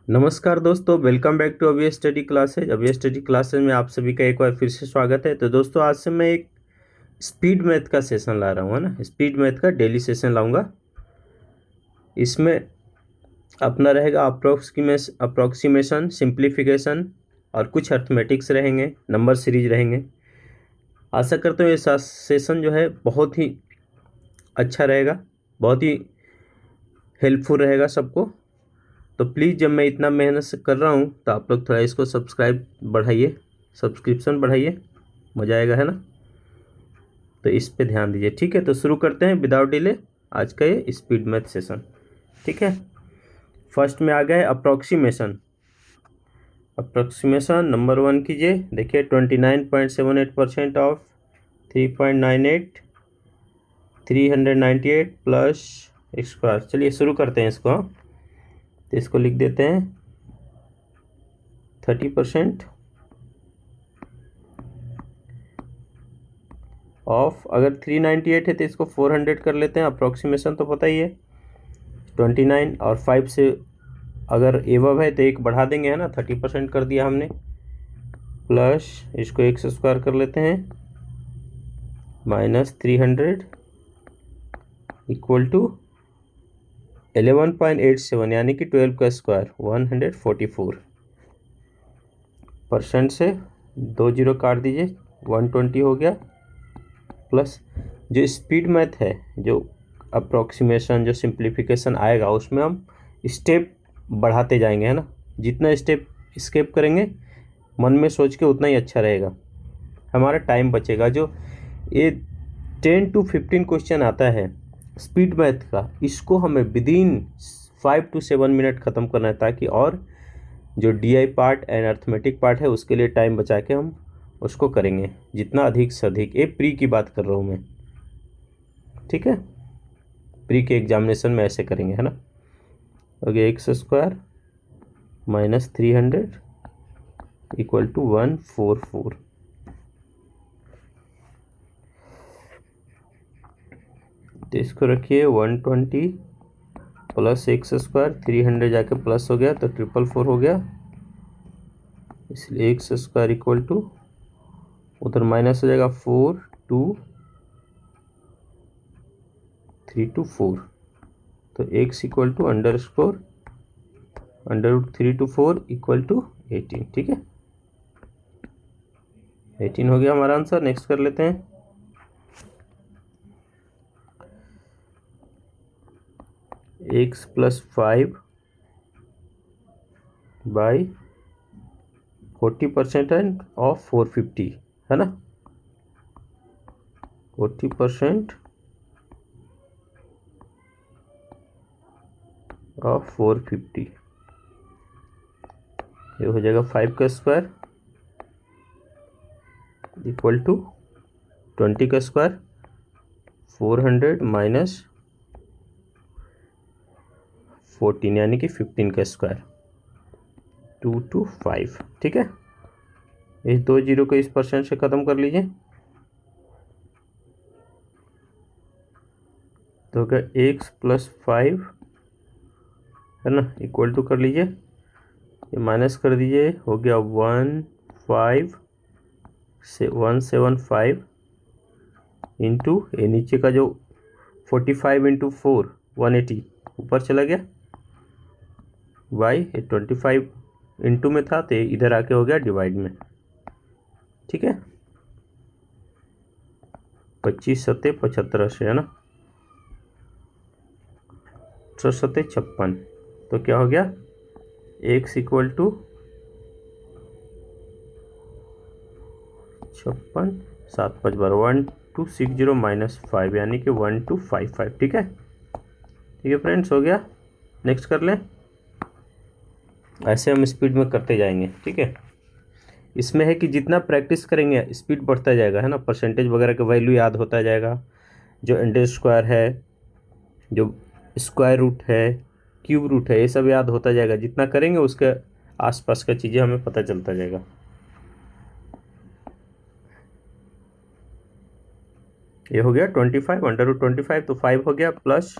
नमस्कार दोस्तों, welcome back to अभी स्टडी क्लासेज। अभी स्टडी क्लासेज में आप सभी का एक बार फिर से स्वागत है। तो दोस्तों, आज से मैं एक स्पीड मैथ का सेशन ला रहा हूँ, है ना। स्पीड मैथ का डेली सेशन लाऊंगा। इसमें अपना रहेगा अप्रोक्सीमेशन, सिंप्लीफिकेशन और कुछ अर्थमेटिक्स रहेंगे, नंबर सीरीज रहेंगे। आशा करता हूँ ये सेशन जो है बहुत ही अच्छा रहेगा, बहुत ही हेल्पफुल रहेगा सबको। तो प्लीज़, जब मैं इतना मेहनत से कर रहा हूँ तो आप लोग थोड़ा इसको सब्सक्रिप्शन बढ़ाइए, मज़ा आएगा, है ना। तो इस पे ध्यान दीजिए, ठीक है। तो शुरू करते हैं विदाउट डिले आज का ये स्पीड मैथ सेशन, ठीक है। फर्स्ट में आ गया है अप्रोक्सीमेशन नंबर 1 कीजिए। देखिए 29.78% ऑफ 3.98 398 प्लस स्क्वायर। चलिए शुरू करते हैं इसको। तो इसको लिख देते हैं 30% ऑफ, अगर 398 है तो इसको 400 कर लेते हैं। अप्रोक्सीमेशन तो पता ही है 29 और 5 से अगर एवब है तो एक बढ़ा देंगे, है ना। 30% कर दिया हमने, प्लस इसको x स्क्वायर कर लेते हैं माइनस 300 इक्वल टू 11.87 यानी कि 12 का स्क्वायर 144%। से 2 जीरो काट दीजिए, 120 हो गया। प्लस जो स्पीड मैथ है, जो अप्रोक्सीमेशन, जो सिंप्लीफिकेशन आएगा, उसमें हम स्टेप बढ़ाते जाएंगे, है ना। जितना स्टेप स्किप करेंगे मन में सोच के उतना ही अच्छा रहेगा, हमारा टाइम बचेगा। जो ये 10 to 15 क्वेश्चन आता है स्पीड मैथ का, इसको हमें विदिन 5 to 7 मिनट ख़त्म करना है, ताकि और जो DI part and arithmetic part है उसके लिए टाइम बचा के हम उसको करेंगे जितना अधिक से अधिक। ये प्री की बात कर रहा हूँ मैं, ठीक है। प्री के एग्जामिनेशन में ऐसे करेंगे, है ना। हो गया x square minus 300 equal to 144। तो इसको रखिए 120 प्लस एक्स स्क्वायर, 300 जाके प्लस हो गया तो 444 हो गया। इसलिए एक्स स्क्वायर इक्वल टू, उधर माइनस हो जाएगा 4 2 3 to 4, तो x equal to under root 3 to 4 equal to 18, ठीक है। 18 हो गया हमारा आंसर। नेक्स्ट कर लेते हैं। x प्लस 5 बाई 40% ऑफ 450, है ना। 40% ऑफ 450, ये हो जाएगा 5 का स्क्वायर इक्वल टू 20 का स्क्वायर 400 माइनस 14 यानी कि 15 का स्क्वायर 2 to 5, ठीक है। इस 2 जीरो को इस परसेंट से ख़त्म कर लीजिए, तो क्या x प्लस 5, है ना, इक्वल टू कर लीजिए, ये माइनस कर दीजिए, हो गया 175 इंटू ये नीचे का जो 45 इंटू 4 180 ऊपर चला गया, बाई 25 इंटू में था तो इधर आके हो गया डिवाइड में, ठीक है। 25 सत्ते 75 से, है ना, 6 सत्ते 56, तो क्या हो गया x इक्वल टू 56 7 5 12 1260 माइनस 5 यानी कि 1255, ठीक है। ठीक है फ्रेंड्स, हो गया। नेक्स्ट कर लें। ऐसे हम स्पीड में करते जाएंगे, ठीक है। इसमें है कि जितना प्रैक्टिस करेंगे स्पीड बढ़ता जाएगा, है ना। परसेंटेज वगैरह का वैल्यू याद होता जाएगा, जो अंडर स्क्वायर है, जो स्क्वायर रूट है, क्यूब रूट है, ये सब याद होता जाएगा। जितना करेंगे उसके आसपास का चीज़ें हमें पता चलता जाएगा। ये हो गया 25 अंडर रूट 25, तो 5 हो गया प्लस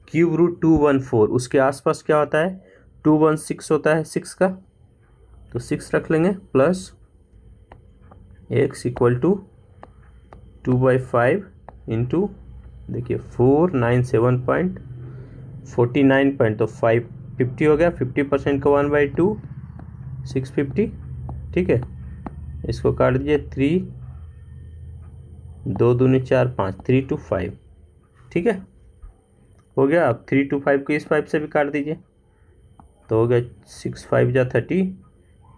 क्यूब रूट 214 उसके आसपास क्या होता है 216 होता है 6 का, तो 6 रख लेंगे plus x equal to 2/5 into देखिए 497.49 पॉइंट, तो 550 हो गया, 50% का 1/2 650, ठीक है। इसको काट दीजिए 3 2 दूनी 4 5 3 to 5, ठीक है हो गया। अब 3 to 5 को इस 5 से भी काट दीजिए, तो हो गया 6 5 जा 30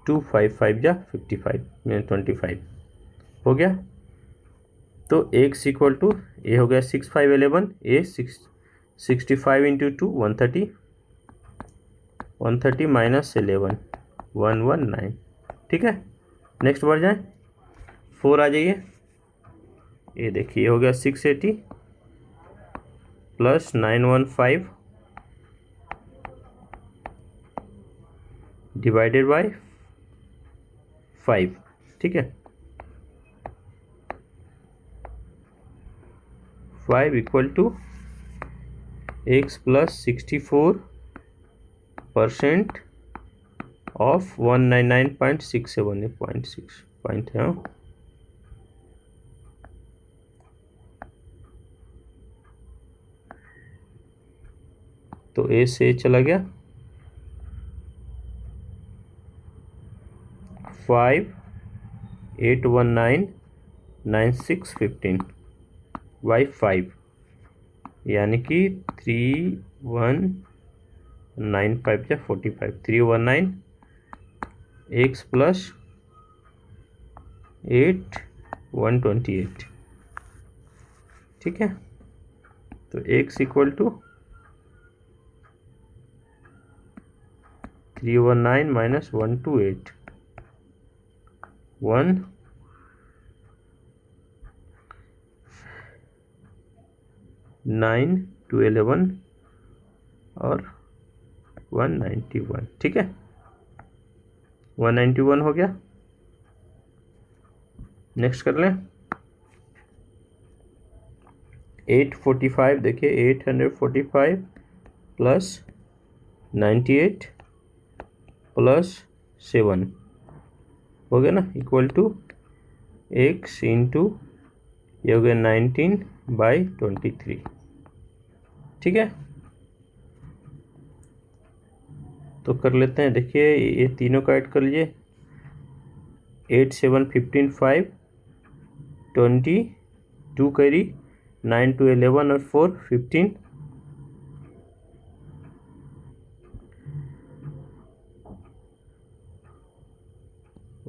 2 5 5 जा 55 25 हो गया। तो x इक्वल टू ए हो गया 6 5 11 ए 65 इंटू 2 130 माइनस 11 119, ठीक है। नेक्स्ट बढ़ जाए 4 आ जाइए, ये देखिए हो गया 680 प्लस 915 डिवाइडेड बाय 5, ठीक है 5 equal to x plus 64% of 199.67 point है। तो ए से चला गया 58199615 बाई 5 यानी कि 3195 या 45 319 x प्लस 8 128, ठीक है। तो x equal to 319 minus 128 1 9 to 11 और 191, ठीक है 191 हो गया। नेक्स्ट कर लें 845, देखिए 845 प्लस 98 प्लस 7 हो गया ना इक्वल टू x इंटू ये हो गया 19/23, ठीक है। तो कर लेते हैं, देखिए ये तीनों का ऐड कर लीजिए 8 7 15 5 20 2 कैरी 9 to 11 और 4 15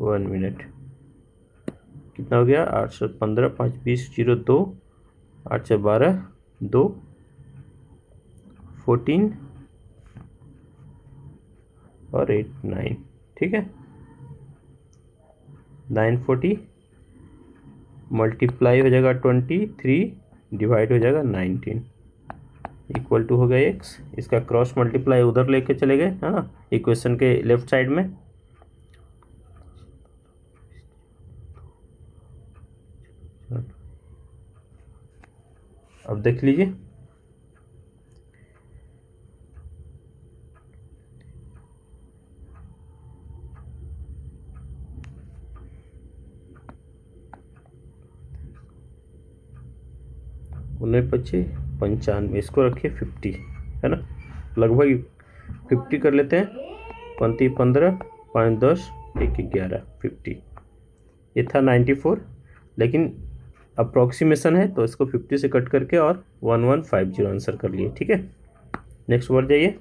1 मिनट कितना हो गया 815 5 20 0 2 8 से 12 2 14 और 8 9, ठीक है 940 मल्टीप्लाई हो जाएगा 23 डिवाइड हो जाएगा 19 इक्वल टू हो गया x। इसका क्रॉस मल्टीप्लाई उधर लेके चले गए है ना इक्वेशन के लेफ्ट साइड में, अब देख लीजिए उन्नीस 95 इसको रखिए 50 है ना, लगभग 50 कर लेते हैं 35 15 5 10 1 11 50, ये था 94 लेकिन अप्रॉक्सीमेशन है तो इसको 50 से कट करके और 1150 आंसर कर लिए, ठीक है। नेक्स्ट बढ़ जाइए,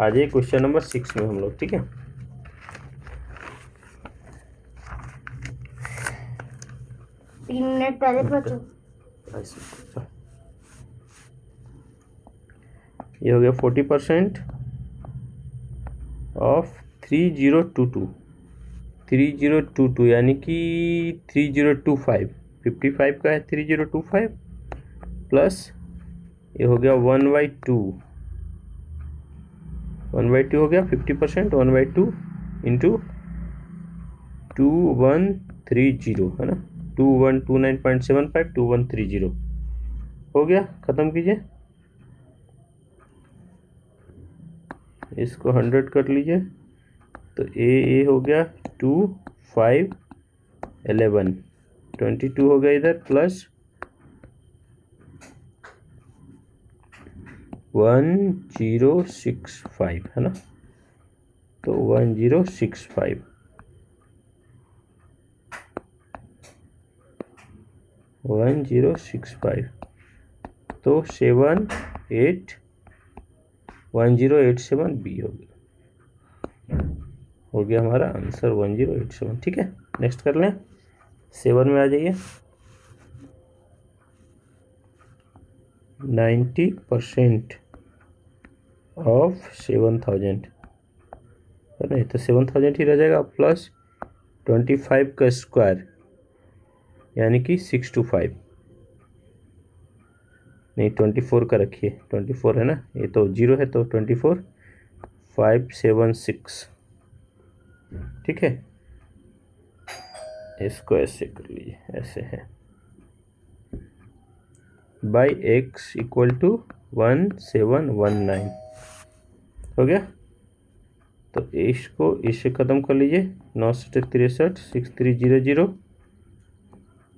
आ जाइए क्वेश्चन नंबर 6 में हम लोग, ठीक है। मिनट पहले बचो, ये हो गया 40% ऑफ 3022 यानी कि 3025 55 का है 3025 प्लस ये हो गया 1/2 हो गया 50% 1/2 इंटू 2130 है ना 2129.75 2130 हो गया, ख़त्म कीजिए इसको 100 कर लीजिए तो ए हो गया 2 5 11 22 हो गया इधर प्लस 1065 है ना, तो 1065 1065 तो 1087 बी हो गया हमारा आंसर 1087। ठीक है, नेक्स्ट कर लें। 7 में आ जाइए। 90% ऑफ 7000 है नहीं तो 7000 ही रह जाएगा प्लस 25 का स्क्वायर यानी कि 625 नहीं 24 का रखिए, 24 है ना, ये तो 0 है तो 24 576। ठीक है, इसको ऐसे कर लीजिए, ऐसे है बाई x इक्वल टू 1719 हो गया। तो इसको इससे ख़त्म कर लीजिए, 963 6300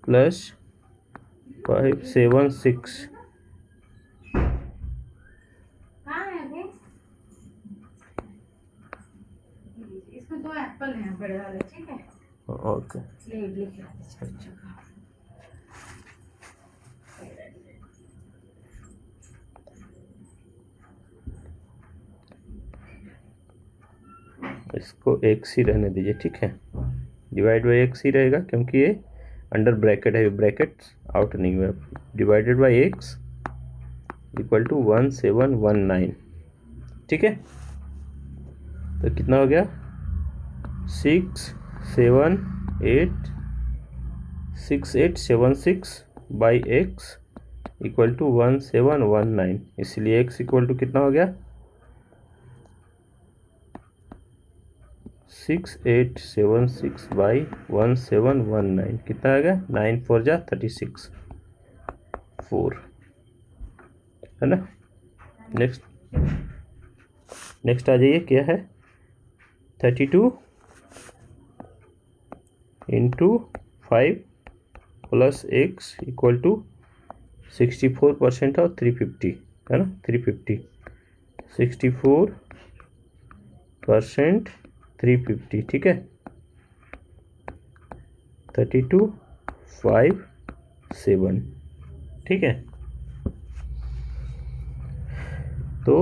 प्लस 576 इसमें 2 एप्पल हैं बड़े वाले। ठीक है, ओके ले इडली खिला दे बच्चों को। इसको x ही रहने दीजिए। ठीक है, डिवाइड बाई x ही रहेगा क्योंकि ये अंडर ब्रैकेट है, ब्रैकेट आउट नहीं हुआ। Divided by x equal to 1719। ठीक है, तो कितना हो गया 6876 बाई x इक्वल टू 1719, इसलिए x इक्वल टू कितना हो गया 6876 बाई 1719 कितना आ गया 9 4 जा 36 4 है ना। नेक्स्ट आ जाइए, क्या है 32 into 5 plus x equal to 64% और 350 है ना, 350 64% 350। ठीक है, 32 5 7। ठीक है, तो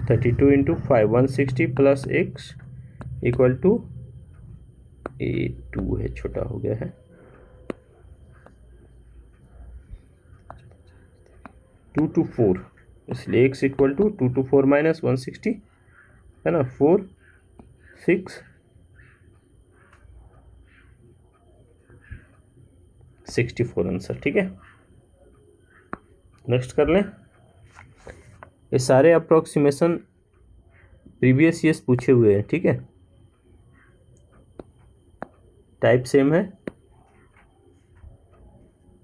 32 into 5 160 plus x equal to 2 है, छोटा हो गया है 2 to 4, इसलिए x equal to 2 to 4 minus 160 है ना, 4 6 64 आंसर। ठीक है, नेक्स्ट कर लें। ये सारे अप्रोक्सीमेशन प्रीवियस ईयर्स पूछे हुए हैं। ठीक है, टाइप सेम है।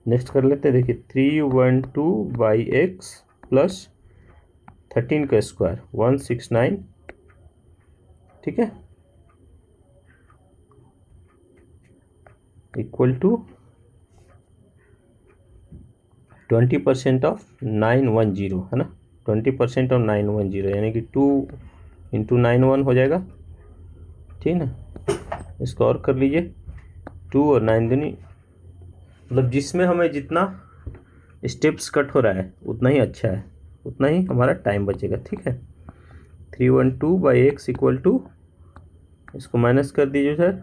नेक्स्ट कर लेते हैं, देखिए 312 बाई एक्स प्लस 13 का स्क्वायर 169। ठीक है, इक्वल टू 20% ऑफ 910 है ना, 20% ऑफ 910 यानी कि 2 इंटू 91 हो जाएगा। ठीक है, इसको और कर लीजिए 2 और 9 दूनी, मतलब जिसमें हमें जितना स्टेप्स कट हो रहा है उतना ही अच्छा है, उतना ही हमारा टाइम बचेगा। ठीक है, 312 बाई एक्स इक्वल टू, इसको माइनस कर दीजिए सर,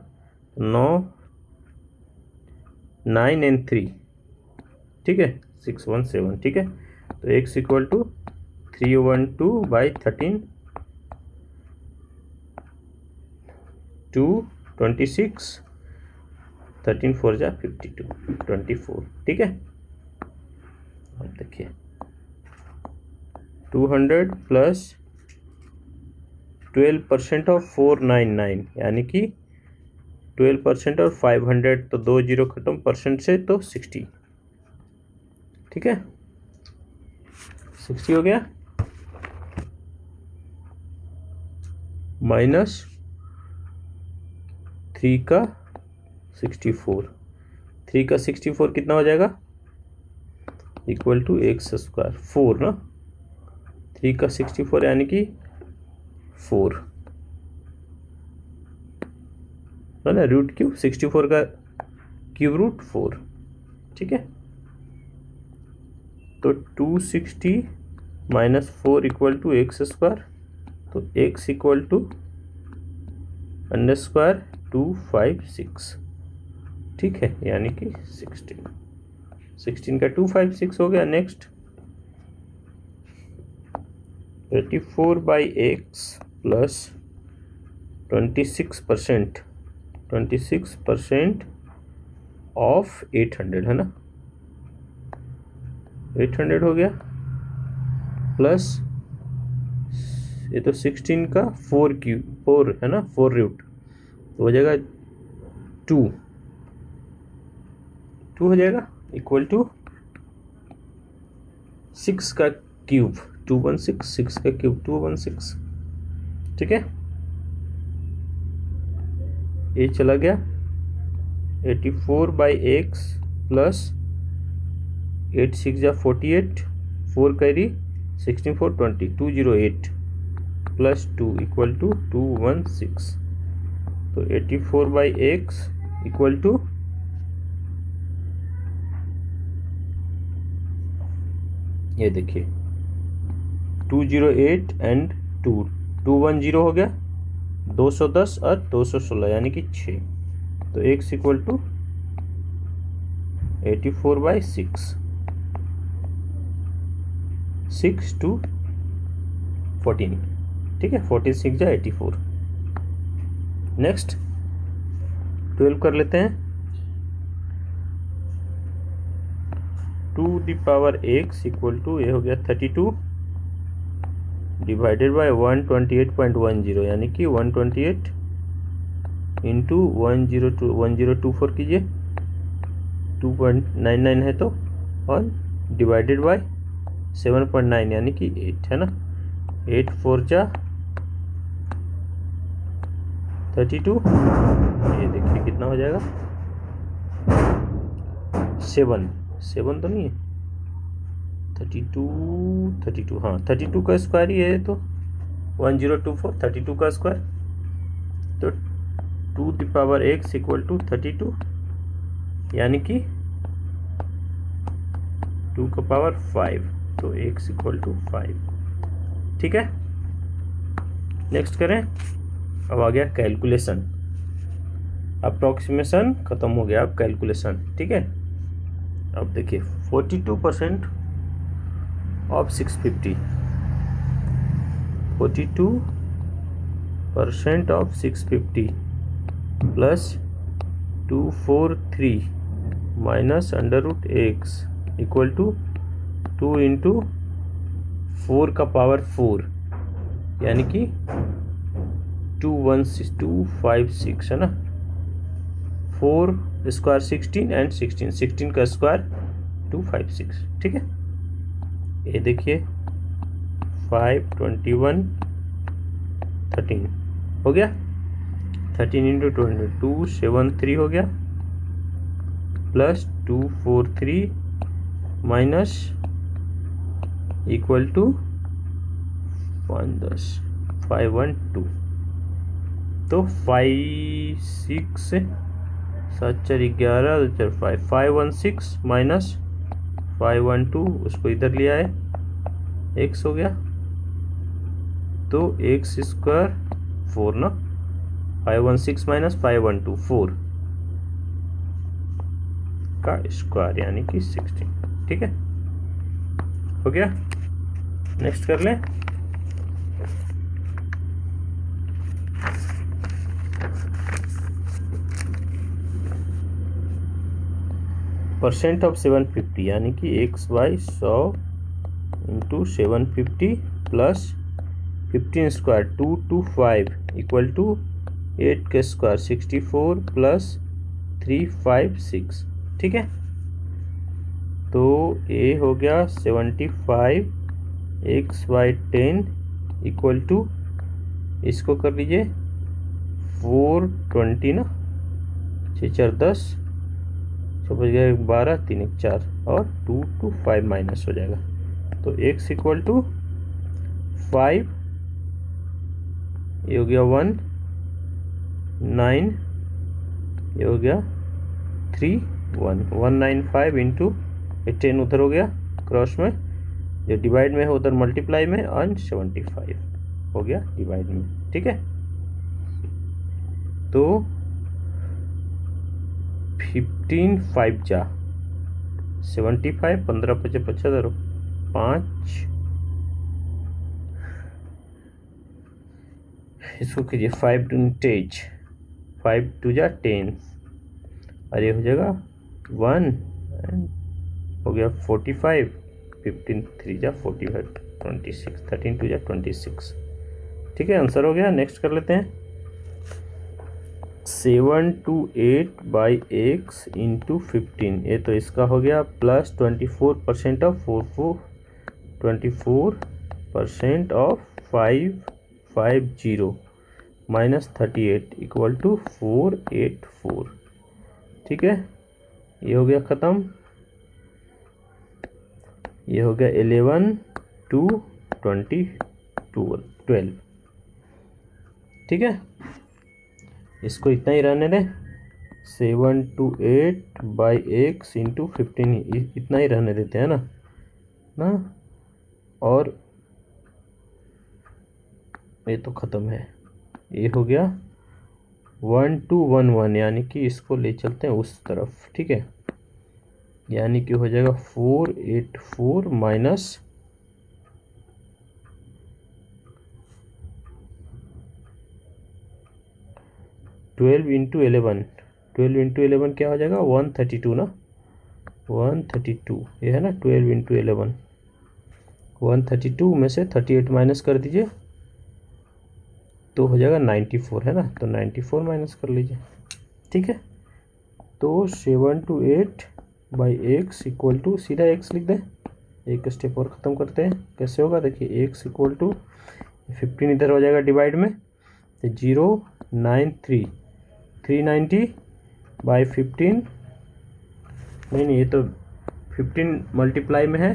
9 एंड 3। ठीक है, 617। ठीक है, तो x इक्वल टू 312 बाई 13 2 26 13 4 जा 52 24। ठीक है, अब देखिए 200 प्लस 12% ऑफ 499 यानी कि 12% और 500, तो 2 जीरो खत्म परसेंट से तो 60। ठीक है, 60 हो गया। माइनस 3 का 64, 3 का 64 कितना हो जाएगा, इक्वल टू एक्स स्क्वायर 4 ना, 3 का 64 यानी कि 4 है ना, रूट क्यूब 64 का क्यूब रूट 4, ठीक है। तो 260 minus 4 equal to X square, तो X equal to under square 256, ठीक है, यानी कि 16 का 256 हो गया। नेक्स्ट 84/x प्लस 26% ऑफ 800 है ना, 800 हो गया, प्लस ये तो 16 का 4 है ना, 4 रूट तो हो जाएगा 2 हो जाएगा, इक्वल टू 6 का क्यूब 216, 6 का क्यूब 216, ठीक है। ये चला गया 84/x प्लस 8 6 जा 48, 4 कैरी 16 4 20, 208 प्लस 2 इक्वल टू 216, तो 84/x इक्वल टू ये देखिए 208 एंड 210 हो गया, 210 और 216 यानी कि 6, तो x इक्वल टू 84/6, 6 to 14, ठीक है, 14 6 जा 84। नेक्स्ट 12 कर लेते हैं, 2 the power x equal to ये हो गया 32 डिवाइडेड बाय 128.10 यानी कि 128 इंटू 1024 कीजिए, 2.99 है तो, और डिवाइडेड बाय 7.9 यानी कि 8 है ना, 8 4 जा 32, ये देखिए कितना हो जाएगा 7 तो नहीं है, 32 हाँ 32 का स्क्वायर ही है, तो 1024 32 का स्क्वायर, तो 2 the power x equal to 32 यानी कि 2 का पावर 5, तो x इक्वल टू 5, ठीक है। नेक्स्ट करें, अब आ गया कैलकुलेशन, अप्रॉक्सीमेशन खत्म हो गया, अब कैलकुलेशन, ठीक है। अब देखिए 42% of 650, 42% of 650 plus 243 minus under root x equal to 2 into 4 का पावर 4 यानी कि 256 है ना, 4 स्क्वायर 16 एंड 16 का स्क्वायर 256, ठीक है। ये देखिए 5 21 13 हो गया, 13 इंटू 273 हो गया, प्लस 243 माइनस इक्वल टू 512, तो 5 6 7 4 11 4 5 516 माइनस 512, उसको इधर लिया है, x हो गया, तो x स्क्वायर 4 ना, 516 माइनस 512 4 का स्क्वायर यानी कि 16, ठीक है, हो गया। नेक्स्ट कर लें, परसेंट ऑफ 750 यानी कि x/100 into 750 plus 15 square 225 equal to 8 के स्क्वायर 64 प्लस 356, ठीक है। तो ये हो गया 75 x/10 इक्वल टू इसको कर लीजिए 420 ना, 6 4 10, 6 बज गया 12, 3 1 4 और 2 to 5 माइनस हो जाएगा। तो x इक्वल टू 5, ये हो गया 1 9, ये हो गया 3 1 195 इंटू 10 उधर हो गया क्रॉस में, जो डिवाइड में है उधर मल्टीप्लाई में, और 75 हो गया डिवाइड में। ठीक है, तो 15 5 जा 75, 15 5 75, 5, इसको कीजिए 5 20, 5 2 जा 10, और ये हो जाएगा 1 हो गया 45, 15 3 जा 45, 26, 13 2 जा 26। ठीक है, आंसर हो गया। नेक्स्ट कर लेते हैं 7 to 8 by x इंटू 15, ये तो इसका हो गया plus 24% of 24% of 550 minus 38 equal to 484। ठीक है, ये हो गया ख़त्म। ये हो गया 11 to 12। ठीक है, इसको इतना ही रहने दें, 7 to 8 by x इंटू 15, इतना ही रहने देते हैं ना, और ये तो ख़त्म है। ये हो गया 1 to 1 1, यानी कि इसको ले चलते हैं उस तरफ। ठीक है, यानी कि हो जाएगा 484 माइनस 12 इंटू 11, 12 इंटू 11 क्या हो जाएगा 132 ना, 132 ये है ना, 12 इंटू 11, 132 में से 38 माइनस कर दीजिए तो हो जाएगा 94, है ना, तो 94 माइनस कर लीजिए। ठीक है, तो 7 to 8 by x equal to, सीधा एक्स लिख दें, एक स्टेप और ख़त्म करते हैं। कैसे होगा देखिए, एक्स इक्वल टू 15 इधर हो जाएगा डिवाइड में, तो 093 390 बाई 15, नहीं ये तो 15 मल्टीप्लाई में है,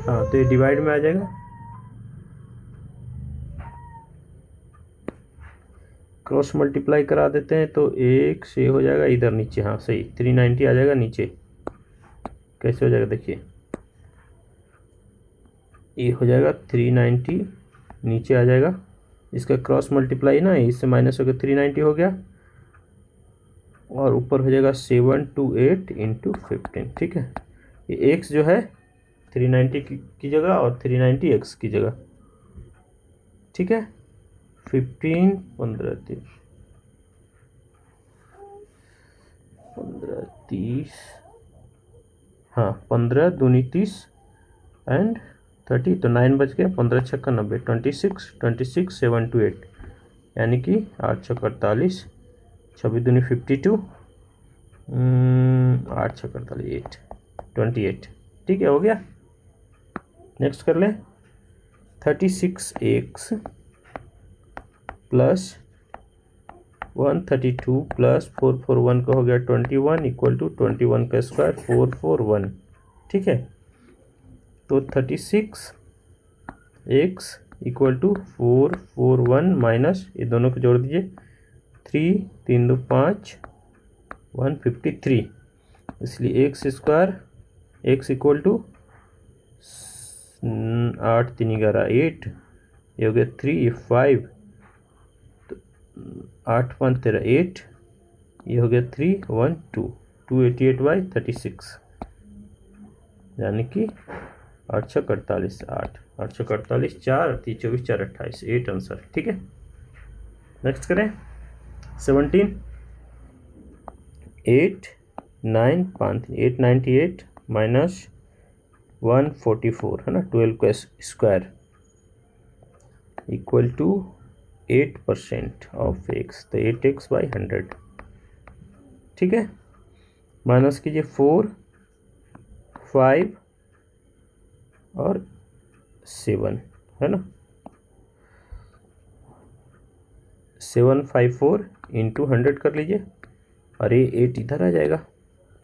हाँ तो ये डिवाइड में आ जाएगा, क्रॉस मल्टीप्लाई करा देते हैं तो एक से हो जाएगा इधर नीचे, हाँ सही 390 आ जाएगा नीचे। कैसे हो जाएगा देखिए, ये हो जाएगा 390 नीचे आ जाएगा, इसका क्रॉस मल्टीप्लाई ना, इससे माइनस हो गया 390 हो गया, और ऊपर हो जाएगा 728 इंटू 15। ठीक है, ये एक्स जो है 390 की जगह और 390 एक्स की जगह। ठीक है, 15 15 30, हाँ 15 दूनी 30 एंड 30, तो 9 बच गया, 15 छक्का 90, 26 7 to 8, यानी कि 8 छक्का 48, 26 दूनी 52, 8 छक्का 48 28। ठीक है, हो गया। नेक्स्ट कर ले 36x प्लस 132 प्लस 441 का हो गया 21 इक्वल टू 21 का स्क्वायर 441। ठीक है, तो 36x इक्वल टू 441 माइनस, ये दोनों को जोड़ दीजिए, 3 3 2 5 153, इसलिए x square x equal to 8 3 11 8, ये हो गया 3 5, 8 5 13 8, ये हो गया 3 1 2, 288 बाई 36, यानी कि 8 6 48 8, 8 6 48 4 3 24 4 28, 8 आंसर। ठीक है, नेक्स्ट करें 17 8 9 5 898 माइनस 144, है ना, 12 का square equal to 8% of x, तो 8x बाई 100। ठीक है, माइनस कीजिए 4 5 और 7, है ना, 754 इंटू 100 कर लीजिए, अरे 8 इधर आ जाएगा,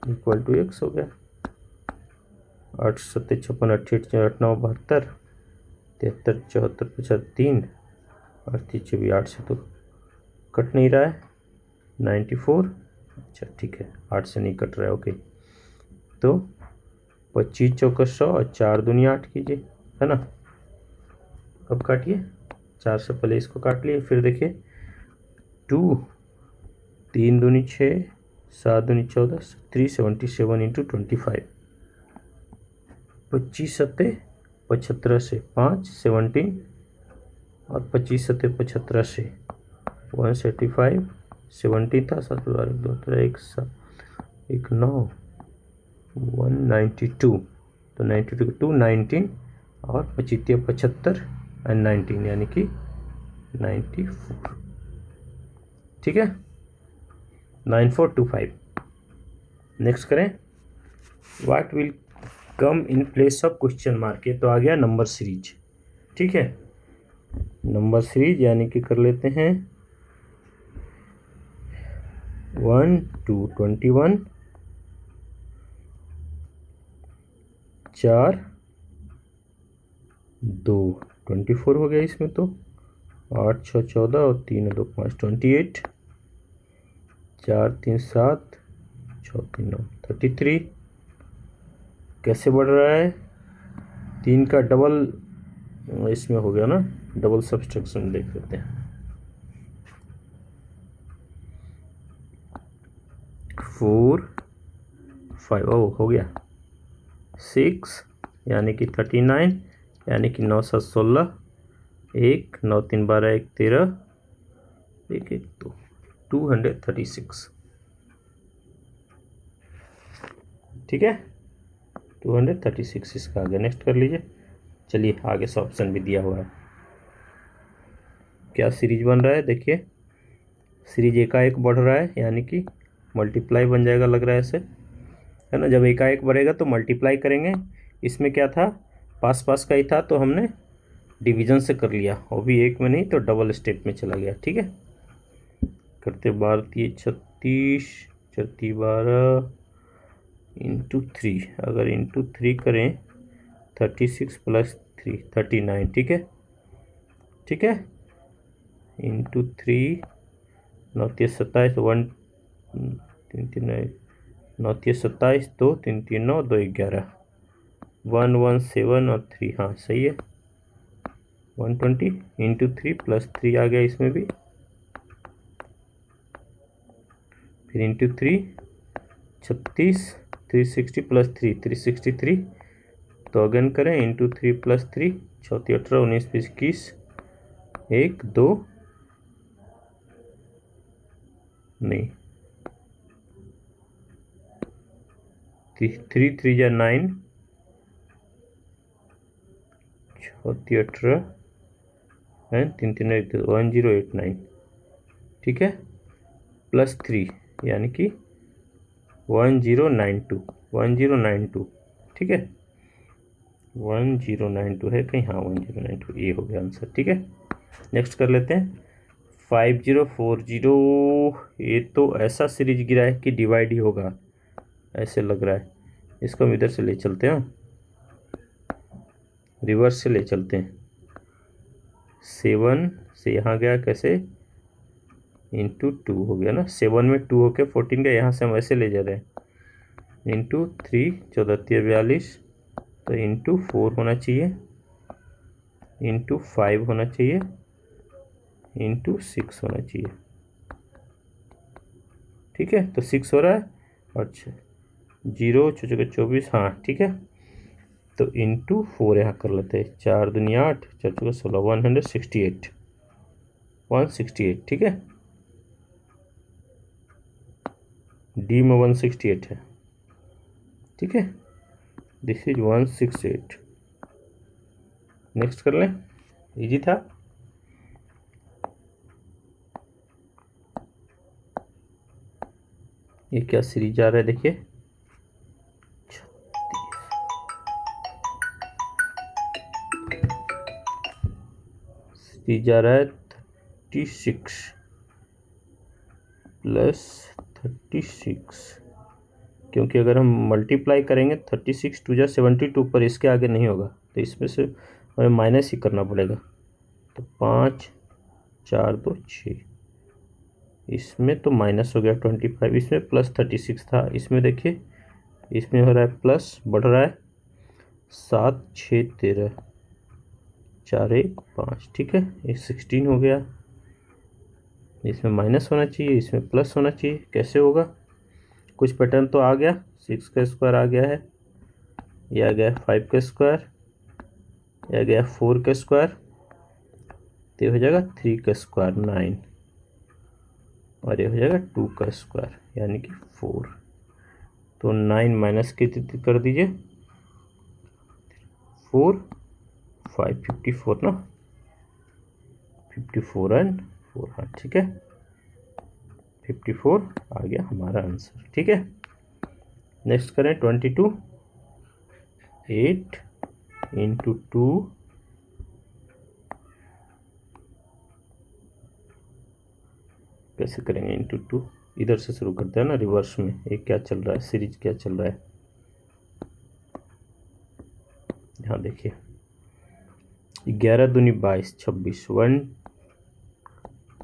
इक्वल टू x हो गया। 8 7 56 88 8 9 72 73 74 75 3 38 24 8 से तो कट नहीं रहा है। 94, अच्छा ठीक है, 8 से नहीं कट रहा है, ओके। तो 25 चौका 100 और 4 दूनी 8 कीजिए, है ना। अब काटिए, 4 से पहले इसको काट लिए, फिर देखिए 2 3 दूनी 6 7 दूनी 14 377 इंटू 25। 25 सत्ते 75 से 5 17 और 25 सत्ते 75 से 175 17 था 7 2 1 7 1 9 192, तो 92 2 19 और 25 75 एंड 19 यानी कि 94, ठीक है। 9425। नेक्स्ट करें, what will come in place of question mark, ये तो आ गया नंबर सीरीज, ठीक है। नंबर सीरीज यानी कि कर लेते हैं 1 2 21 4 2 24 हो गया इसमें, तो 8 6 14 और 3 2 5 28 4 3 7 6 3 9 33। कैसे बढ़ रहा है, 3 का डबल इसमें हो गया ना, डबल सब्सट्रैक्शन देख लेते हैं। 4 5 ओ हो गया 6 यानी कि 39 यानी कि 9 7 16 1 9 3 12 1 13 1 1 2 236, ठीक है। 236 इसका आगे नेक्स्ट कर लीजिए। चलिए आगे से ऑप्शन भी दिया हुआ है, क्या सीरीज बन रहा है, देखिए सीरीज एकाएक बढ़ रहा है यानी कि मल्टीप्लाई बन जाएगा, लग रहा है ऐसे, है ना। जब एकाएक बढ़ेगा तो मल्टीप्लाई करेंगे, इसमें क्या था पास पास का ही था तो हमने डिवीजन से कर लिया, वो भी एक में नहीं तो डबल स्टेप में चला गया, ठीक है। करते 12 36 34 12 इंटू 3, अगर इंटू 3 करें 36 प्लस 3 39, ठीक है, ठीक है। इंटू 3 9 3 27 1 3 3 9 3 27 2 3 3 9 2 11 1 1 7 और 3, हाँ सही है 120 इंटू 3 प्लस 3 आ गया इसमें भी, फिर इंटू 3 36 360 प्लस 3 363, तो अगेन करें इंटू 3 प्लस 3 34 18 19 20 21 1 2 नहीं 3 3 या 9 34 18 है 3 3 1089, ठीक है, प्लस 3 यानी कि 1092 ठीक है 1092 है कहीं, हाँ 1092 ये हो गया आंसर, ठीक है। नेक्स्ट कर लेते हैं 5040, ये तो ऐसा सीरीज गिरा है कि डिवाइड ही होगा ऐसे लग रहा है, इसको हम इधर से ले चलते हैं, रिवर्स से ले चलते हैं। 7 से यहाँ गया कैसे, इंटू 2 हो गया ना, 7 में 2 होके 14 का, यहाँ से हम ऐसे ले जा रहे हैं इंटू 3 14 42, तो इंटू 4 होना चाहिए, इंटू 5 होना चाहिए, इंटू 6 होना चाहिए, ठीक है। तो 6 हो रहा है और 0 6 24, हाँ ठीक है। तो इंटू 4 यहाँ कर लेते हैं, 4 दुनिया 8 4 4 16 168, ठीक है। डी में 168 है, ठीक है, दिस इज 168। नेक्स्ट कर लें, इजी था। ये क्या सीरीज आ रहा है देखिए, 36 सीरीज आ रहा है 36 प्लस 36, क्योंकि अगर हम मल्टीप्लाई करेंगे 36 टू जा 72 पर इसके आगे नहीं होगा, तो इसमें से हमें माइनस ही करना पड़ेगा। तो 5 4 2 6, इसमें तो माइनस हो गया 25, इसमें प्लस 36 था, इसमें देखिए इसमें हो रहा है प्लस, बढ़ रहा है 7 6 13 4 1 5, ठीक है, ये 16 हो गया। इसमें माइनस होना चाहिए, इसमें प्लस होना चाहिए, कैसे होगा? कुछ पैटर्न तो आ गया। 6 का स्क्वायर आ गया है, ये आ गया 5 का स्क्वायर, ये आ गया 4 का स्क्वायर, तो ये हो जाएगा 3 का स्क्वायर 9, और ये हो जाएगा 2 का स्क्वायर यानी कि 4। तो 9 माइनस कितनी कर दीजिए, 4 5 54 ना, 54 एंड 4, हाँ ठीक है, 54 आ गया हमारा आंसर, ठीक है। नेक्स्ट करें 22, 8 इंटू 2 कैसे करेंगे, इंटू 2 इधर से शुरू करते हैं ना, रिवर्स में। ये क्या चल रहा है, सीरीज क्या चल रहा है, यहाँ देखिए 11 दूनी 22 26, 1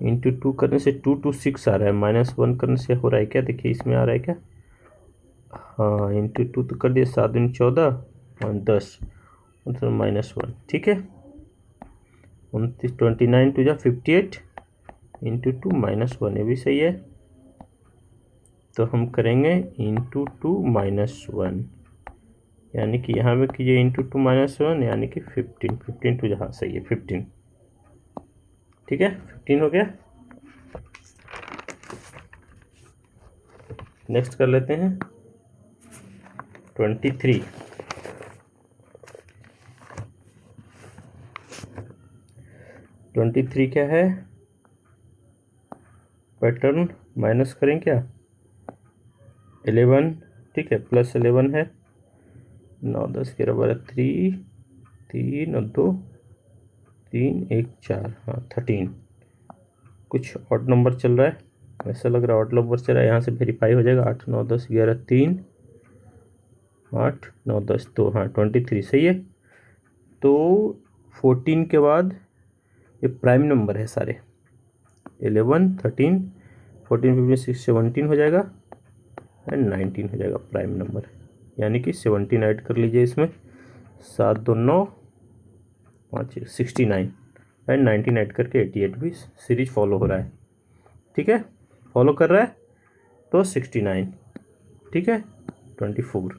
इंटू 2 करने से 2 2 6 आ रहा है, -1 करने से हो रहा है क्या, देखिए इसमें आ रहा है क्या, हाँ इंटू 2 तो कर दिया, 7 दूनी 14 और 10 मतलब -1, ठीक है। 29 29 टू जा 58 इंटू 2 -1, ये भी सही है। तो हम करेंगे इंटू 2 -1, यानी कि यहाँ में कीजिए इंटू 2 -1 यानी कि 15 15 टू जहाँ सही है 15, ठीक है, 15 हो गया। नेक्स्ट कर लेते हैं 23, 23 क्या है, पैटर्न माइनस करें क्या, 11, ठीक है, प्लस 11 है, 9 10 11 12 3 3 और 2 3 1 4, हाँ 13। कुछ ऑड नंबर चल रहा है, ऐसा लग रहा है ऑड नंबर चल रहा है, यहाँ से वेरीफाई हो जाएगा। 8 9 10 11 3 8 9 10 2, हाँ 23 सही है। तो 14 के बाद ये प्राइम नंबर है सारे, 11 13 14 15 16 17 हो जाएगा एंड 19 हो जाएगा प्राइम नंबर, यानी कि 17 ऐड कर लीजिए इसमें, 7 2 9 5 69 एंड 19 ऐड करके 88 भी सीरीज फॉलो हो रहा है, ठीक है, फॉलो कर रहा है। तो 69, ठीक है, 24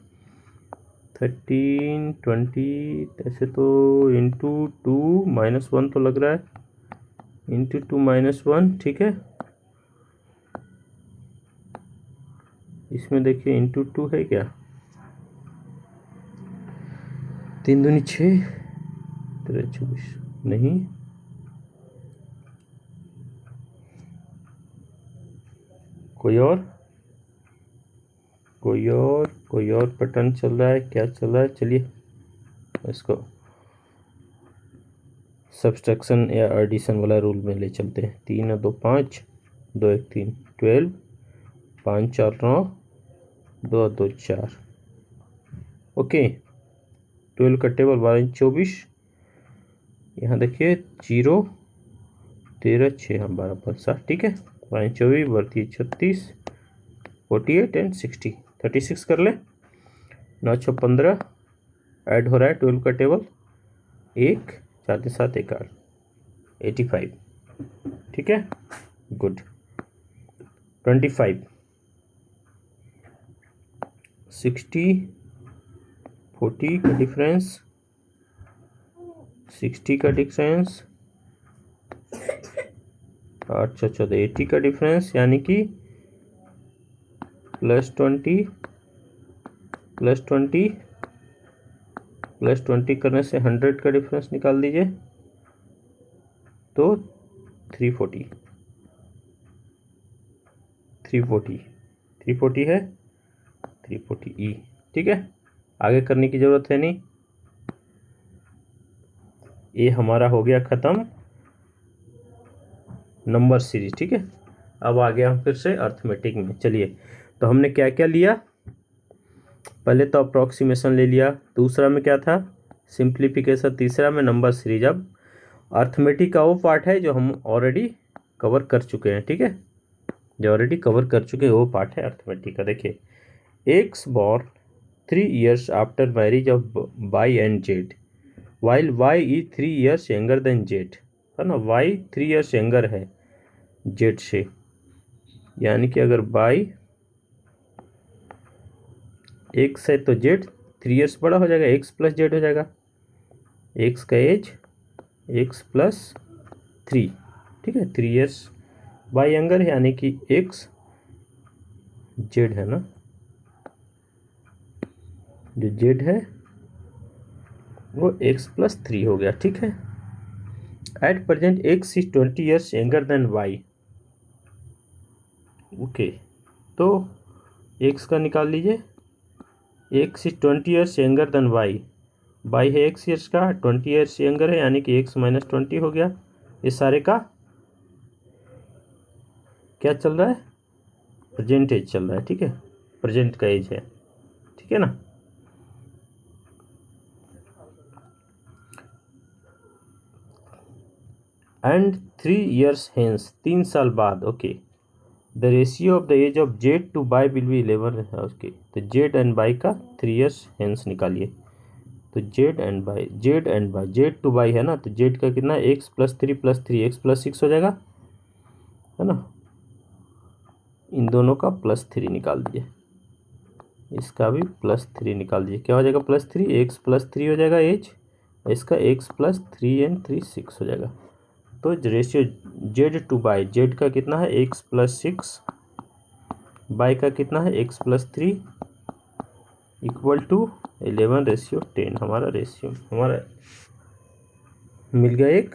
13 20, ऐसे तो इंटू 2 -1 तो लग रहा है, इंटू 2 -1, ठीक है, इसमें देखिए इंटू 2 है क्या, 3 दूनी 6 13 24, नहीं कोई और पैटर्न चल रहा है, क्या चल रहा है, चलिए इसको सब्सट्रैक्शन या एडिशन वाला रूल में ले चलते हैं। 3 और 2 5, 2 1 3 12, 5 4 9, 2 2 4, ओके। 12 का टेबल 12 24, यहाँ देखिए 0 13 6, हाँ 12 5 7, ठीक है, 12 24 बढ़ती 36 48 एंड 60, 36 कर ले, 9 6 15 ऐड हो रहा है 12 का टेबल, 1 4 3 7 1 8 85, ठीक है, गुड। 25 60 40 का डिफरेंस, 60 का डिफरेंस, 8 6 14 80 का डिफरेंस, यानी कि +20 करने से 100 का डिफरेंस निकाल दीजिए, तो 340 है 340E, ठीक है, आगे करने की ज़रूरत है नहीं। ये हमारा हो गया ख़त्म नंबर सीरीज, ठीक है। अब आ गया हम फिर से अर्थमेटिक में। चलिए, तो हमने क्या क्या लिया, पहले तो अप्रॉक्सीमेशन ले लिया, दूसरा में क्या था सिंप्लीफिकेशन, तीसरा में नंबर सीरीज। अब अर्थमेटिक का वो पार्ट है जो हम ऑलरेडी कवर कर चुके हैं, ठीक है, जो ऑलरेडी कवर कर चुके हैं वो पार्ट है अर्थमेटिक का। देखिए, X born 3 years after marriage of Y and Z while Y is 3 years younger than Z, है ना, वाई 3 years यंगर है जेड से, यानी कि अगर वाई एक्स है तो जेड 3 years बड़ा हो जाएगा, एक्स प्लस जेड हो जाएगा, एक्स का एज एक्स प्लस 3, ठीक है, 3 years वाई यंगर है, यानी कि एक्स जेड है ना, जो जेड है वो एक्स प्लस 3 हो गया, ठीक है। At present x is 20 years younger than y, okay, तो एक्स का निकाल लीजिए, x is 20 years younger than y, y है एक्स ईयर्स का, 20 years यंगर है, यानी कि एक्स माइनस 20 हो गया। इस सारे का क्या चल रहा है, प्रेजेंट एज चल रहा है, ठीक है, प्रेजेंट का एज है, ठीक है ना। एंड 3 years हेंस, 3 साल बाद, okay, the ratio of the age of z to y will be 11, okay, तो जेड एंड बाई का 3 years हेंस निकालिए, तो z and y, z to y है ना, तो जेड का कितना, एक्स प्लस 3 एक्स प्लस 6 हो जाएगा, है ना, इन दोनों का +3 निकाल दीजिए, इसका भी +3 निकाल दीजिए, क्या हो जाएगा +3, एक्स प्लस 3 हो जाएगा एज, इसका एक्स प्लस 3 एंड 3 6 हो जाएगा। तो ratio Z to by, Z का कितना है एक्स प्लस 6, बाई का कितना है एक्स प्लस 3 इक्वल टू 11:10, हमारा रेशियो हमारा मिल गया एक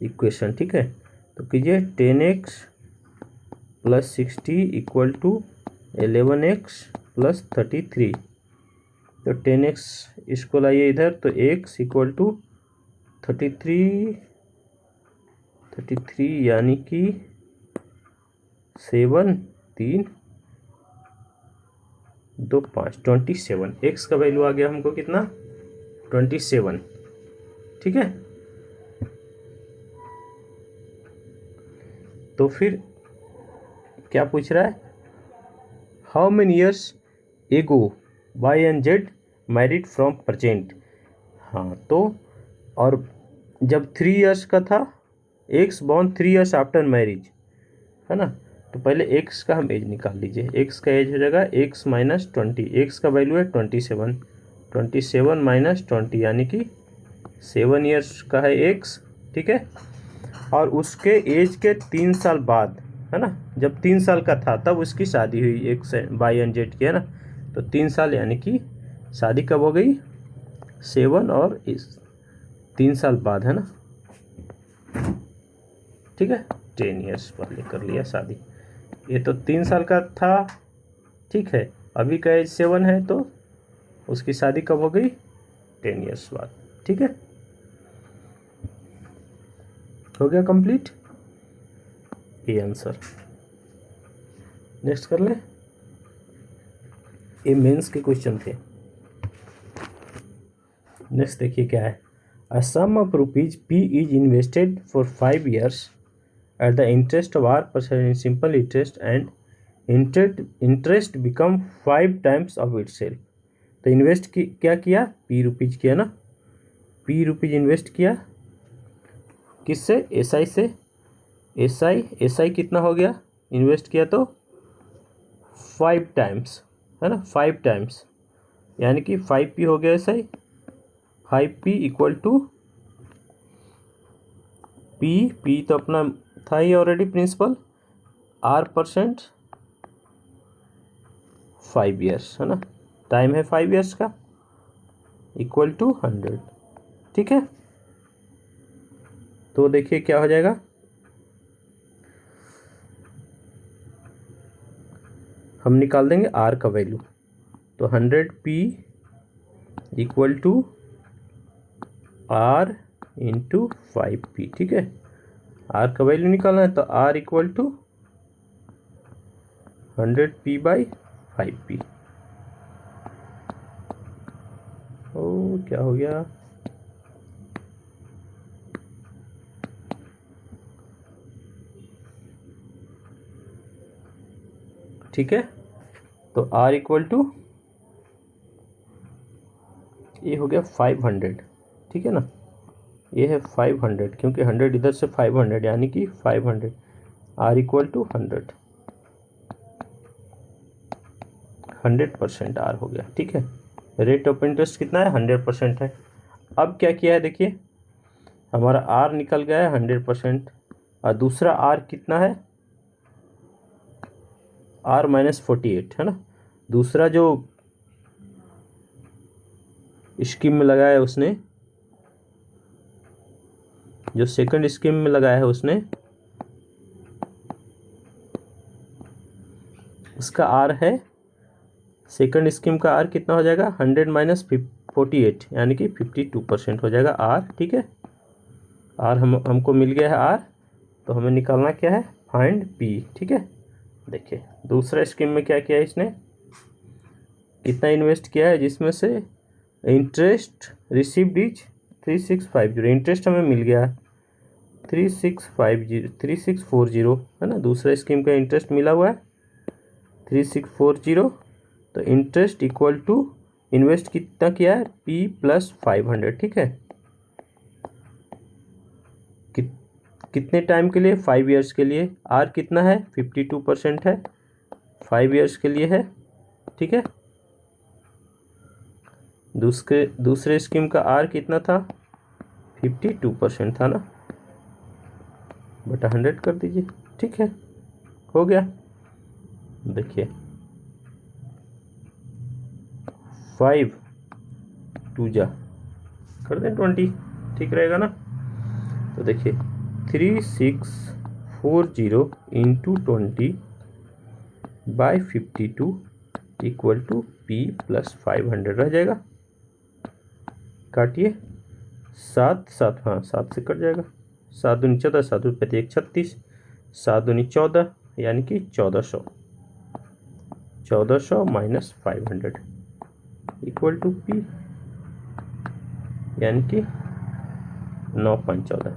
इक्वेशन, ठीक है। तो कीजिए 10x plus 60 equal to 11x plus 33, तो 10x इसको लाइए इधर, तो x इक्वल टू 33 यानी कि 7 3 2 5 27, x का वैल्यू आ गया हमको कितना 27, ठीक है। तो फिर क्या पूछ रहा है, how many years ago y and z married from present, हाँ, तो और जब 3 years का था, x born 3 years after marriage, है ना, तो पहले एक्स का हम एज निकाल लीजिए, एक्स का एज हो जाएगा एक्स माइनस 20, एक्स का वैल्यू है 27 माइनस 20 यानी कि 7 years का है एक्स, ठीक है, और उसके एज के 3 साल बाद, है ना, जब 3 साल का था तब उसकी शादी हुई एक्स वाई एंड जेड की, है ना, तो 3 साल यानी कि शादी कब हो गई 7 और इस 3 साल बाद, है ना, ठीक है, 10 years पहले कर लिया शादी, ये तो 3 साल का था, ठीक है, अभी का एज 7 है, तो उसकी शादी कब हो गई 10 years बाद, ठीक है, हो गया कंप्लीट ये आंसर। नेक्स्ट कर ले, ये मेंस के क्वेश्चन थे। नेक्स्ट देखिए क्या है, a sum of rupees p is invested for 5 years at the interest of r% in simple interest and interest become 5 times of itself, तो इन्वेस्ट की क्या किया, p रुपीज किया ना, p रुपीज इन्वेस्ट किया किससे, SI से, SI कितना हो गया, इन्वेस्ट किया तो 5 times, है ना, 5 times, यानी कि 5p हो गया SI, 5p equal to p तो अपना था ही ऑलरेडी प्रिंसिपल, r% 5 years, है ना, टाइम है 5 years का, इक्वल टू 100, ठीक है। तो देखिए क्या हो जाएगा, हम निकाल देंगे r का वैल्यू, तो 100p equal to r into 5p, ठीक है, आर का वैल्यू निकालना है, तो आर इक्वल टू 100p/5p। ओ क्या हो गया, ठीक है। तो R इक्वल टू ये हो गया 500, ठीक है ना, ये है 500 क्योंकि 100 इधर से 500 यानी कि 500। R इक्वल टू 100% R हो गया, ठीक है। रेट ऑफ इंटरेस्ट कितना है, 100% है। अब क्या किया है देखिए, हमारा R निकल गया है 100%, और दूसरा R कितना है, R-48 है ना। दूसरा जो स्कीम में लगाया है उसने, जो सेकंड स्कीम में लगाया है उसने, उसका R है, सेकंड स्कीम का R कितना हो जाएगा, 100 - 48 यानी कि 52% हो जाएगा R, ठीक है। R हमको मिल गया है R, तो हमें निकालना क्या है, फाइंड P, ठीक है। देखिए दूसरा स्कीम में क्या किया है इसने, कितना इन्वेस्ट किया है, जिसमें से इंटरेस्ट रिसीव्ड इज 3650, इंटरेस्ट हमें मिल गया 3640 है ना। दूसरा स्कीम का इंटरेस्ट मिला हुआ है 3640, तो इंटरेस्ट इक्वल टू इन्वेस्ट कितना किया है, P+500, ठीक है। कितने टाइम के लिए, 5 ईयर्स के लिए। R कितना है, 52% है, 5 ईयर्स के लिए है, ठीक है। दूसरे स्कीम का R कितना था, 52% था ना, बटा 100 कर दीजिए, ठीक है, हो गया। देखिए 5 2 जा कर दें 20, ठीक रहेगा ना। तो देखिए 3640 इंटू 20/52 इक्वल टू P+500 रह जाएगा। काटिए, 7 7, हाँ 7 से कट जाएगा, 7 दूनी 14, 7 रुपये 36, 7 दूनी 14 यानी कि 1400, 1400 - 500 इक्वल टू P यानी कि 9/14।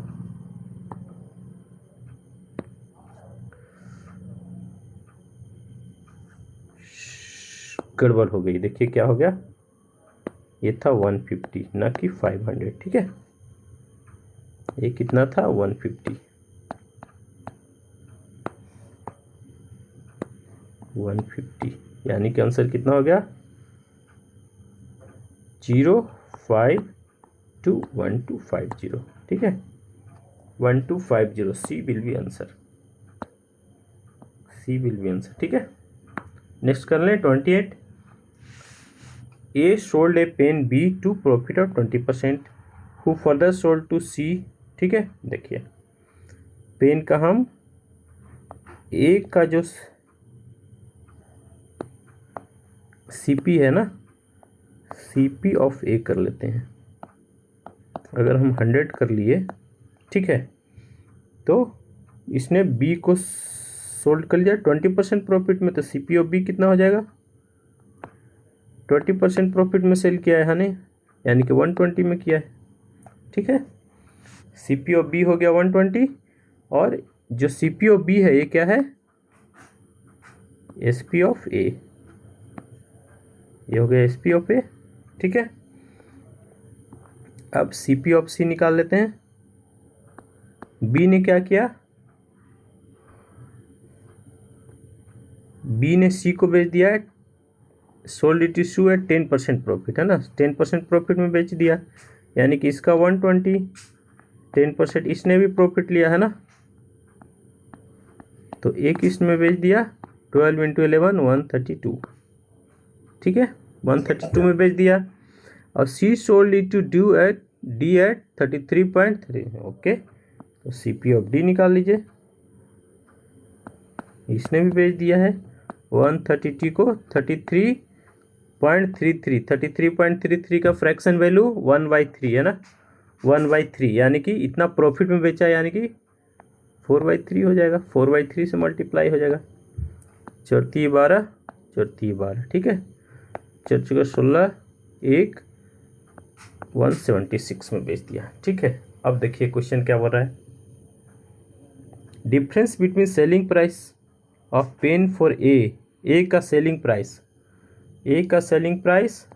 गड़बड़ हो गई, देखिए क्या हो गया, ये था 150 ना कि 500, ठीक है। ये कितना था, 150 यानी कि आंसर कितना हो गया, 0521250, ठीक है, 1250, C will be answer, C will be answer, ठीक है। नेक्स्ट कर लें 28। A sold a pen B to profit of 20%, who further sold to C, ठीक है। देखिए पेन का हम A का जो CP है ना, CP ऑफ A कर लेते हैं। अगर हम 100 कर लिए, ठीक है, तो इसने B को सोल्ड कर लिया 20% प्रॉफिट में, तो CP ऑफ B कितना हो जाएगा, 20% प्रॉफिट में सेल किया है हने, यानी कि 120 में किया है, ठीक है। CP ऑफ B हो गया 120, और जो CP ऑफ B है ये क्या है, SP ऑफ A, ये हो गया SP ऑफ A, ठीक है। अब CP ऑफ C निकाल लेते हैं। B ने क्या किया, B ने C को बेच दिया है, सोल्ड इट इशू है 10% प्रॉफिट, है ना, 10% प्रॉफिट में बेच दिया, यानी कि इसका 120, 10% इसने भी प्रॉफिट लिया है ना, तो एक किस्त में बेच दिया 12 × 11 132, ठीक है, 132 में बेच दिया। और C sold it to D at 33.3, okay. तो CP ऑफ D निकाल लीजिए, इसने भी बेच दिया है 132 को 33.33 का फ्रैक्शन वैल्यू 1/3 है ना, 1/3 यानी कि इतना प्रॉफिट में बेचा, यानी कि 4/3 हो जाएगा, 4/3 से मल्टीप्लाई हो जाएगा, 4×3 = 12, ठीक है, 4×4 = 1, 176 में बेच दिया, ठीक है। अब देखिए क्वेश्चन क्या बोल रहा है, difference between selling price of pen for a का सेलिंग प्राइस, ए का सेलिंग प्राइस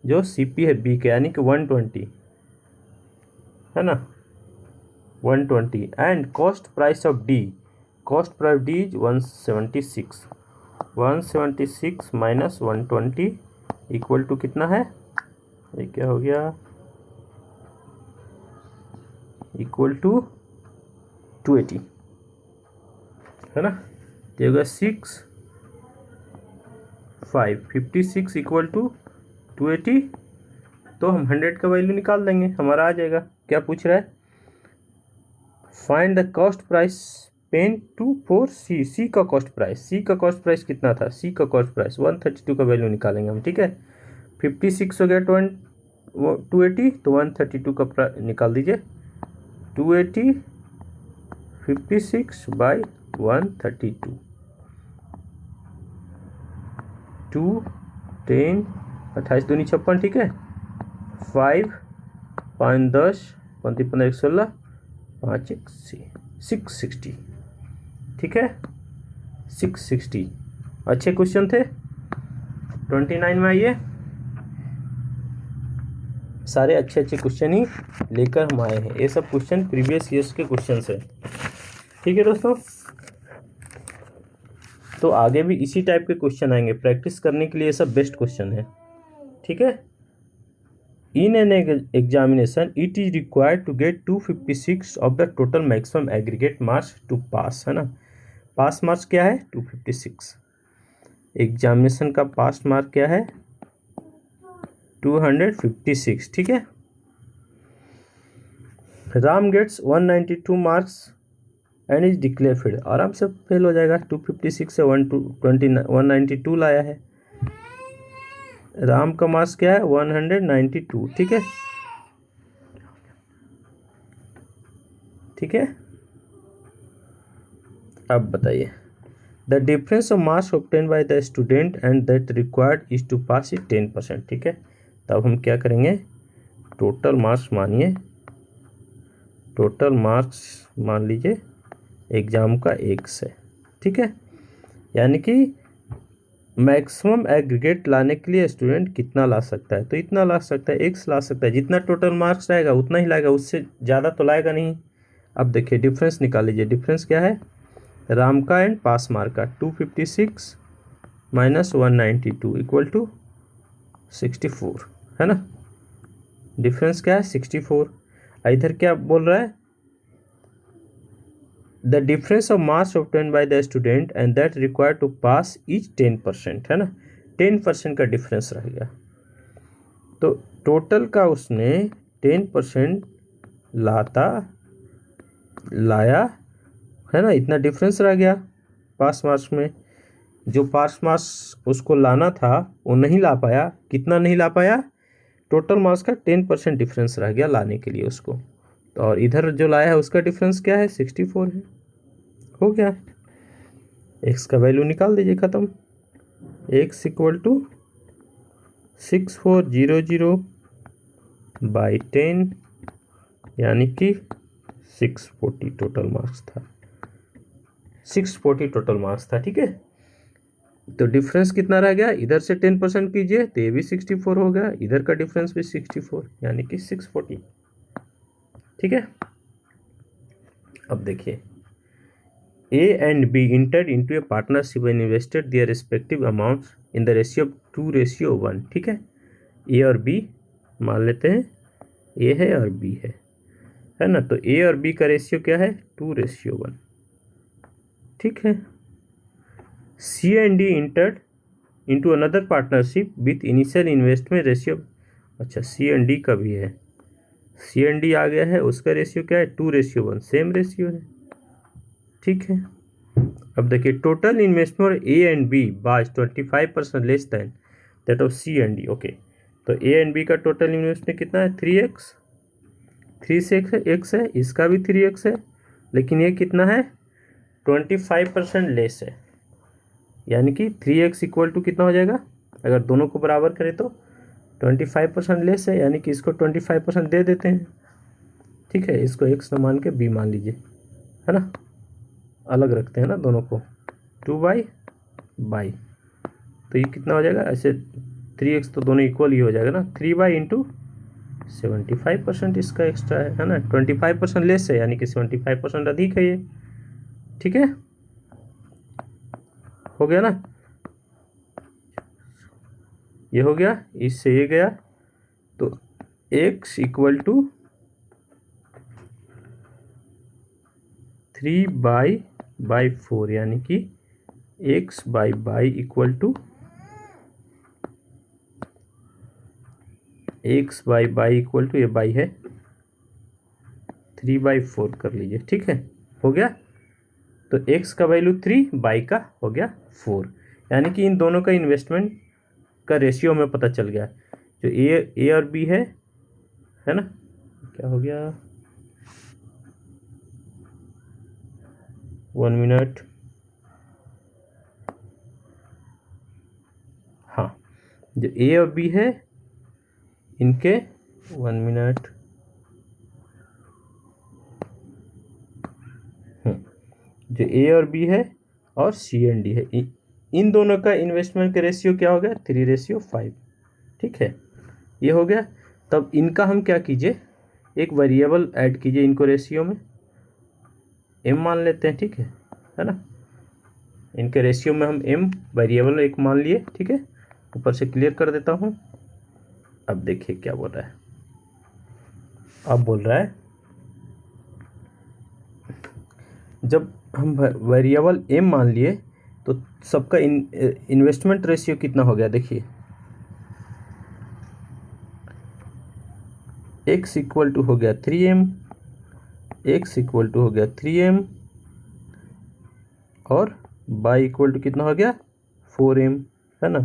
जो सीपी है बी का, यानी कि 120 है ना, 120, and cost price of d, cost price d is 176, 176 minus 120 equal to कितना है, ये क्या हो गया, इक्वल टू 280 है ना, ये होगा 56 इक्वल टू 280। तो हम 100 का वैल्यू निकाल देंगे, हमारा आ जाएगा। क्या पूछ रहा है, find the cost price pen two for C, C का कॉस्ट प्राइस, सी का कॉस्ट प्राइस कितना था, सी का कॉस्ट प्राइस 132 का वैल्यू निकालेंगे हम, ठीक है। 56 हो गया 280, तो 132 का निकाल दीजिए, 280 56/132, 2 10 28 दूनी 56, ठीक है, 5 5 10 5 15 16 5 1 660, ठीक है, 660। अच्छे क्वेश्चन थे। 29 में आइए, सारे अच्छे क्वेश्चन ही लेकर हम आए हैं, ये सब क्वेश्चन प्रीवियस ईयर्स के क्वेश्चन है, ठीक है दोस्तों। तो आगे भी इसी टाइप के क्वेश्चन आएंगे, प्रैक्टिस करने के लिए ये सब बेस्ट क्वेश्चन है, ठीक है। In an examination it is required to get 256 of the total maximum aggregate marks to pass, है ना। पास मार्क्स क्या है, 256, एग्जामिनेशन का पास मार्क क्या है, 256, ठीक है। Ram gets 192 marks and is declare fail, आराम से फेल हो जाएगा, 256 से 192 लाया है, राम का मार्क्स क्या है 192, ठीक है, ठीक है। अब बताइए, the difference of marks obtain by the student and that required is to pass is 10%, ठीक है। तब हम क्या करेंगे, टोटल मार्क्स मानिए, टोटल मार्क्स मान लीजिए एग्जाम का 1 से, ठीक है, यानी कि मैक्सिमम एग्रीगेट लाने के लिए स्टूडेंट कितना ला सकता है, तो इतना ला सकता है, x ला सकता है, जितना टोटल मार्क्स रहेगा उतना ही लाएगा, उससे ज़्यादा तो लाएगा नहीं। अब देखिए डिफरेंस निकाल लीजिए, डिफरेंस क्या है, राम का एंड पास मार्क का, 256 माइनस 192 इक्वल टू 64, है ना, डिफरेंस क्या है 64। इधर क्या बोल रहा है, the difference of marks obtain by the student and that required to pass is 10%, है ना, 10% का डिफरेंस रहेगा, तो टोटल का उसने 10% लाया है ना, इतना डिफरेंस रह गया पास मार्क्स में, जो पास मार्क्स उसको लाना था वो नहीं ला पाया, कितना नहीं ला पाया, टोटल मार्क्स का 10% डिफरेंस रह गया लाने के लिए उसको, तो और इधर जो लाया है उसका डिफरेंस क्या है 64 है, हो गया, x का वैल्यू निकाल दीजिए, ख़त्म, x इक्वल टू 6400/10, यानी कि 640 टोटल मार्क्स था, 640 टोटल मार्क्स था, ठीक है। तो डिफरेंस कितना रह गया, इधर से 10% कीजिए तो ये भी 64 हो गया, इधर का डिफरेंस भी 64, यानी कि 640, ठीक है। अब देखिए, A and B entered into a partnership and invested their respective amounts in the ratio of 2:1, ठीक है। A और B मान लेते हैं, A है और B है ना, तो A और B का रेशियो क्या है 2:1, ठीक है। C and D entered into another partnership with initial investment ratio, अच्छा C and D का भी है, C and D आ गया है, उसका रेशियो क्या है 2:1, सेम रेशियो है, ठीक है। अब देखिए, total investment A and B was 25% less than that of C and D, okay. तो A एंड B का टोटल इन्वेस्टमेंट कितना है 3x, 3 से x है, इसका भी 3x है, लेकिन ये कितना है 25% लेस है, यानी कि 3x इक्वल टू कितना हो जाएगा, अगर दोनों को बराबर करें तो 25% लेस है, यानी कि इसको 25% दे देते हैं। ठीक है, इसको x न मान के b मान लीजिए, है ना, अलग रखते हैं ना दोनों को, 2/बाई, तो ये कितना हो जाएगा, ऐसे 3x तो दोनों इक्वल ही हो जाएगा ना, 3/, इंटू 75% इसका एक्स्ट्रा है ना, 25% लेस है, यानी कि 75% अधिक है ये। ठीक है, हो गया ना, ये हो गया, इससे ये गया, तो x इक्वल टू 3/4, यानी कि x/बाई इक्वल टू x/बाई इक्वल टू, ये बाई है, 3/4 कर लीजिए। ठीक है, हो गया, तो x का वैल्यू 3, बाई का हो गया 4, यानी कि इन दोनों का इन्वेस्टमेंट का रेशियो हमें पता चल गया, जो ए और बी है ना, क्या हो गया, 1 मिनट, हाँ, जो ए और बी है इनके 1 मिनट, जो ए और बी है और सी एंड डी है, इन दोनों का इन्वेस्टमेंट का रेशियो क्या हो गया, 3:5। ठीक है, ये हो गया। तब इनका हम क्या कीजिए, एक वेरिएबल ऐड कीजिए इनको रेशियो में, m मान लेते हैं। ठीक है ना, इनके रेशियो में हम m वेरिएबल एक मान लिए। ठीक है, ऊपर से क्लियर कर देता हूँ। अब देखिए क्या बोल रहा है, अब बोल रहा है जब हम वेरिएबल m मान लिए तो सबका इन्वेस्टमेंट रेशियो कितना हो गया, देखिए x इक्वल टू हो गया 3m, x इक्वल टू हो गया 3m, और y इक्वल टू कितना हो गया 4m, है ना।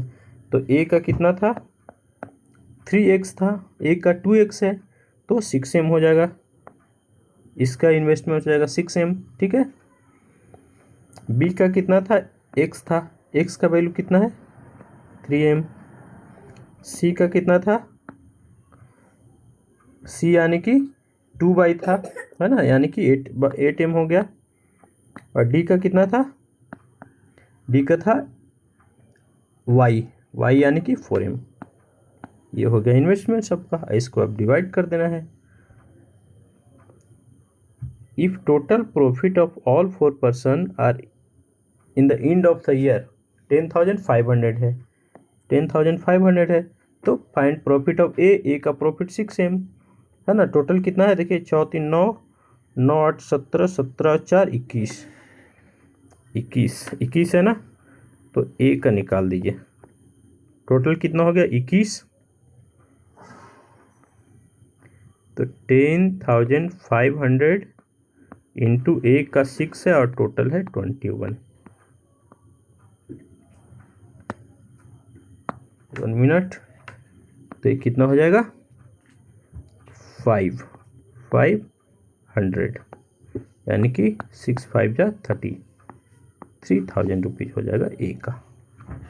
तो a का कितना था 3x था, a का 2x है तो 6m हो जाएगा, इसका इन्वेस्टमेंट हो जाएगा 6m। ठीक है, b का कितना था, x था, x का वैल्यू कितना है 3m, c का कितना था, c यानी कि 2/, था, है ना, यानी कि 8m हो गया, और d का कितना था, d का था y यानी कि 4m। ये हो गया इन्वेस्टमेंट सबका, इसको अब डिवाइड कर देना है। If total profit of all 4 person are in the end of the year 10,500 है, 10,500 है, तो फाइंड प्रॉफिट ऑफ ए का प्रॉफिट 6m, है ना। टोटल कितना है, देखिए 4 3 9 9 8 17 17 4 21 21 है ना, तो ए का निकाल दीजिए, टोटल कितना हो गया 21, तो 10,500 इंटू ए का 6 है और टोटल है 21। 1 मिनट, तो ये कितना हो जाएगा 500, यानी कि 6 5 जा 30, 3,000 रुपीज़ हो जाएगा ए का।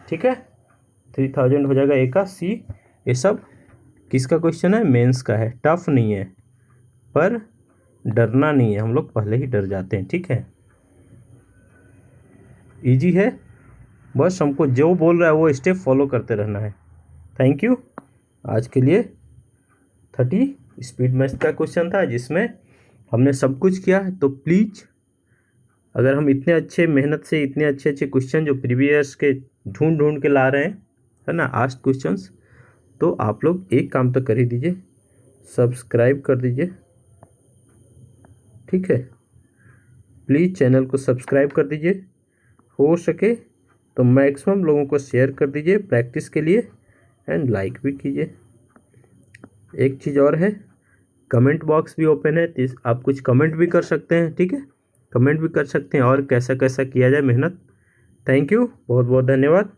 ठीक है, 3,000 हो जाएगा ए का। सी, ये सब किसका क्वेश्चन है, मेंस का है, टफ नहीं है, पर डरना नहीं है, हम लोग पहले ही डर जाते हैं। ठीक है, इजी है, बस हमको जो बोल रहा है वो स्टेप फॉलो करते रहना है। Thank you. आज के लिए 30 स्पीड मैथ्स का क्वेश्चन था जिसमें हमने सब कुछ किया, तो प्लीज़ अगर हम इतने अच्छे मेहनत से इतने अच्छे अच्छे क्वेश्चन जो प्रीवियस के ढूंढ के ला रहे हैं, है ना, आस्ट क्वेश्चंस, तो आप लोग एक काम तो कर ही दीजिए, सब्सक्राइब कर दीजिए। ठीक है, प्लीज़ चैनल को सब्सक्राइब कर दीजिए, हो सके तो मैक्सिमम लोगों को शेयर कर दीजिए प्रैक्टिस के लिए, एंड लाइक भी कीजिए। एक चीज़ और है, कमेंट बॉक्स भी ओपन है, तो आप कुछ कमेंट भी कर सकते हैं। ठीक है, कमेंट भी कर सकते हैं और कैसा कैसा किया जाए मेहनत। थैंक यू, बहुत बहुत धन्यवाद।